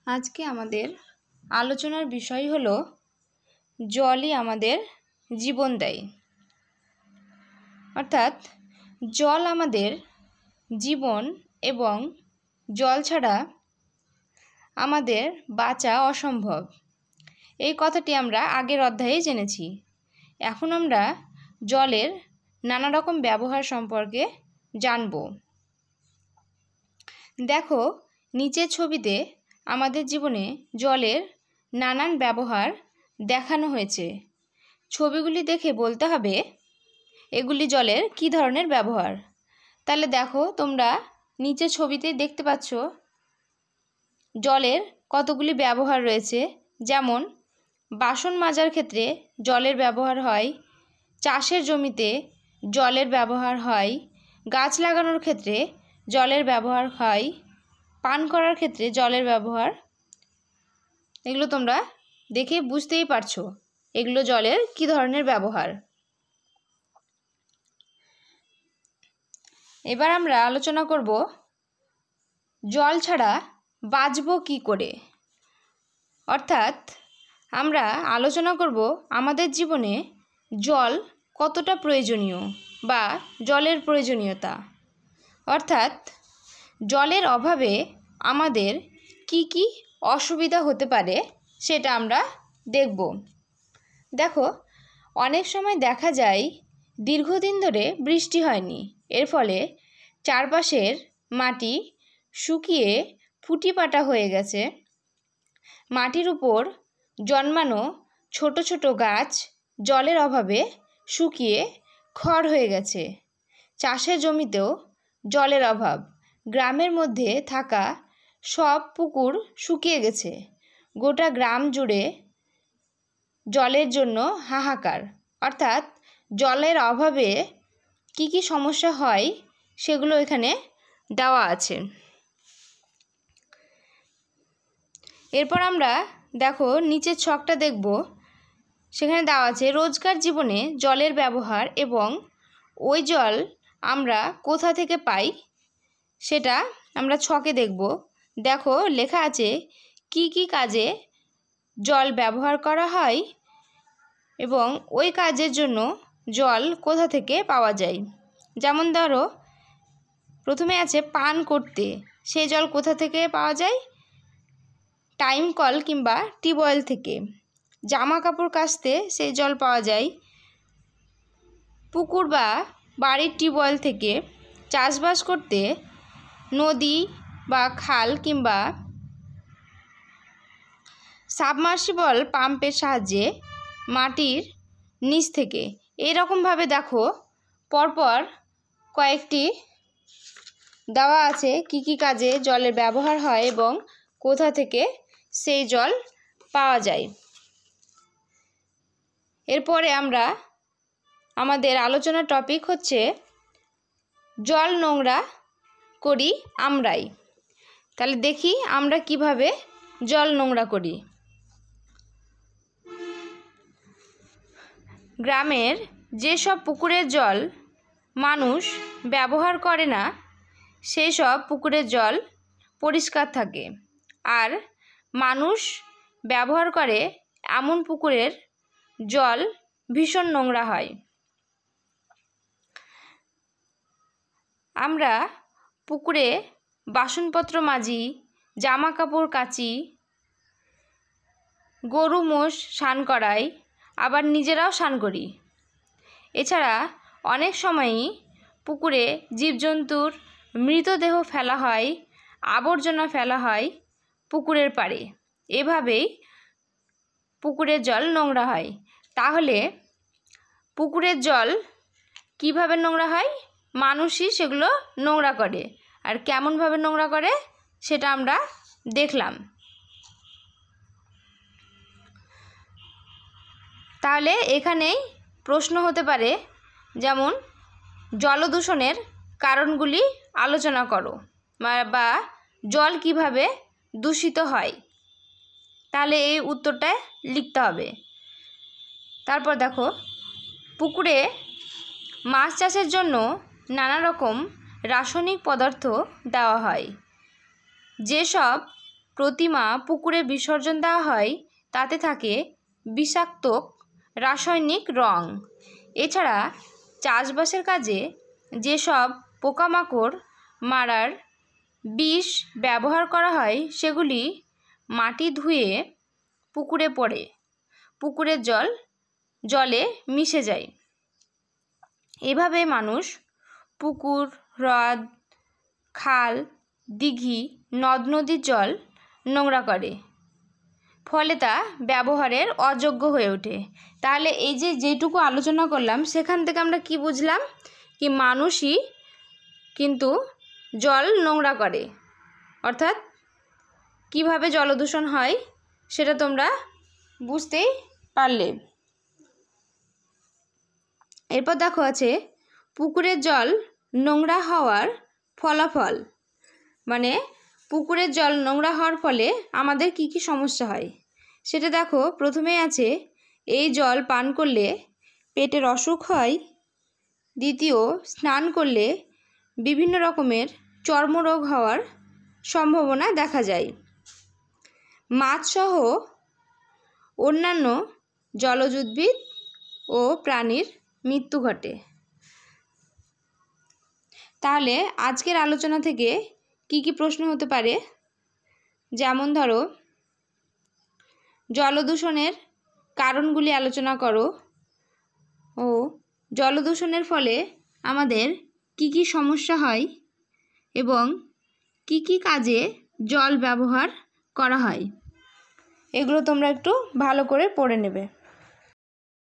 আজকে আমাদের আলোচনার বিষয় হলো জলই আমাদের জীবন দেয়। অর্থাৎ জল আমাদের জীবন এবং জল ছাড়া আমাদের বাঁচা অসম্ভব। এই কথাটি আমরা আগের অধ্যায়ে জেনেছি। এখন আমরা জলের নানা রকম ব্যবহার সম্পর্কে জানব। দেখো, নিচের ছবিতে আমাদের জীবনে জলের নানান ব্যবহার দেখানো হয়েছে। ছবিগুলি দেখে বলতে হবে এগুলি জলের কী ধরনের ব্যবহার। তাহলে দেখো, তোমরা নিচের ছবিতে দেখতে পাচ্ছ জলের কতগুলি ব্যবহার রয়েছে। যেমন বাসন মাজার ক্ষেত্রে জলের ব্যবহার হয়, চাষের জমিতে জলের ব্যবহার হয়, গাছ লাগানোর ক্ষেত্রে জলের ব্যবহার হয়, পান করার ক্ষেত্রে জলের ব্যবহার। এগুলো তোমরা দেখে বুঝতেই পারছো এগুলো জলের কী ধরনের ব্যবহার। এবার আমরা আলোচনা করব জল ছাড়া বাঁচব কী করে। অর্থাৎ আমরা আলোচনা করব আমাদের জীবনে জল কতটা প্রয়োজনীয় বা জলের প্রয়োজনীয়তা। অর্থাৎ জলের অভাবে আমাদের কি কি অসুবিধা হতে পারে সেটা আমরা দেখব। দেখো, অনেক সময় দেখা যায় দীর্ঘদিন ধরে বৃষ্টি হয়নি। এর ফলে চারপাশের মাটি শুকিয়ে ফুটিপাটা হয়ে গেছে। মাটির উপর জন্মানো ছোট ছোট গাছ জলের অভাবে শুকিয়ে খড় হয়ে গেছে। চাষের জমিতেও জলের অভাব। গ্রামের মধ্যে থাকা সব পুকুর শুকিয়ে গেছে। গোটা গ্রাম জুড়ে জলের জন্য হাহাকার। অর্থাৎ জলের অভাবে কি কি সমস্যা হয় সেগুলো এখানে দেওয়া আছে। এরপর আমরা দেখো নিচের ছকটা দেখব। সেখানে দেওয়া আছে রোজকার জীবনে জলের ব্যবহার এবং ওই জল আমরা কোথা থেকে পাই সেটা আমরা ছকে দেখব। দেখো, লেখা আছে কি কি কাজে জল ব্যবহার করা হয় এবং ওই কাজের জন্য জল কোথা থেকে পাওয়া যায়। যেমন ধরো, প্রথমে আছে পান করতে, সেই জল কোথা থেকে পাওয়া যায়? টাইম কল কিংবা টিউবওয়েল থেকে। জামা কাপড় কাচতে সেই জল পাওয়া যায় পুকুর বা বাড়ির টিউবওয়েল থেকে। চাষবাস করতে নদী বা খাল কিংবা সাবমার্সিবল পাম্পের সাহায্যে মাটির নিচ থেকে। এরকমভাবে দেখো পরপর কয়েকটি দেওয়া আছে কি কি কাজে জলের ব্যবহার হয় এবং কোথা থেকে সেই জল পাওয়া যায়। এরপরে আমরা আমাদের আলোচনার টপিক হচ্ছে জল নোংরা করি আমরাই। তাহলে দেখি আমরা কিভাবে জল নোংরা করি। গ্রামের যেসব পুকুরের জল মানুষ ব্যবহার করে না সেই সব পুকুরের জল পরিষ্কার থাকে। আর মানুষ ব্যবহার করে এমন পুকুরের জল ভীষণ নোংরা হয়। আমরা পুকুরে বাসনপত্র মাজি, জামা কাপড় কাচি, গরু মোষ স্নান করাই, আবার নিজেরাও স্নান করি। এছাড়া অনেক সময়ই পুকুরে জীবজন্তুর মৃতদেহ ফেলা হয়, আবর্জনা ফেলা হয় পুকুরের পাড়ে। এভাবেই পুকুরের জল নোংরা হয়। তাহলে পুকুরের জল কিভাবে নোংরা হয়? মানুষই সেগুলো নোংরা করে। আর কেমনভাবে নোংরা করে সেটা আমরা দেখলাম। তাহলে এখানেই প্রশ্ন হতে পারে, যেমন জলদূষণের কারণগুলি আলোচনা করো বা জল কিভাবে দূষিত হয়। তাহলে এই উত্তরটা লিখতে হবে। তারপর দেখো, পুকুরে মাছ চাষের জন্য নানা রকম রাসায়নিক পদার্থ দেওয়া হয়। যেসব প্রতিমা পুকুরে বিসর্জন দেওয়া হয় তাতে থাকে বিষাক্ত রাসায়নিক রং। এছাড়া চাষবাসের কাজে যেসব পোকামাকড় মারার বিষ ব্যবহার করা হয় সেগুলি মাটি ধুয়ে পুকুরে পড়ে পুকুরের জলে মিশে যায়। এভাবে মানুষ পুকুর, হ্রদ, খাল, দিঘি, নদ নদীর জল নোংরা করে, ফলে তা ব্যবহারের অযোগ্য হয়ে ওঠে। তাহলে এই যেটুকু আলোচনা করলাম সেখান থেকে আমরা কি বুঝলাম, কি মানুষই কিন্তু জল নোংরা করে, অর্থাৎ কিভাবে জলদূষণ হয় সেটা তোমরা বুঝতেই পারলে। এরপর দেখো আছে পুকুরের জল নোংরা হওয়ার ফলাফল, মানে পুকুরের জল নোংরা হওয়ার ফলে আমাদের কি কি সমস্যা হয় সেটা দেখো। প্রথমেই আছে এই জল পান করলে পেটের অসুখ হয়। দ্বিতীয়, স্নান করলে বিভিন্ন রকমের চর্মরোগ হওয়ার সম্ভাবনা দেখা যায়। মাছসহ অন্যান্য জলজ উদ্ভিদ ও প্রাণীর মৃত্যু ঘটে। তাহলে আজকের আলোচনা থেকে কি কি প্রশ্ন হতে পারে, যেমন ধরো জলদূষণের কারণগুলি আলোচনা করো ও জলদূষণের ফলে আমাদের কি কি সমস্যা হয় এবং কি কি কাজে জল ব্যবহার করা হয়, এগুলো তোমরা একটু ভালো করে পড়ে নেবে।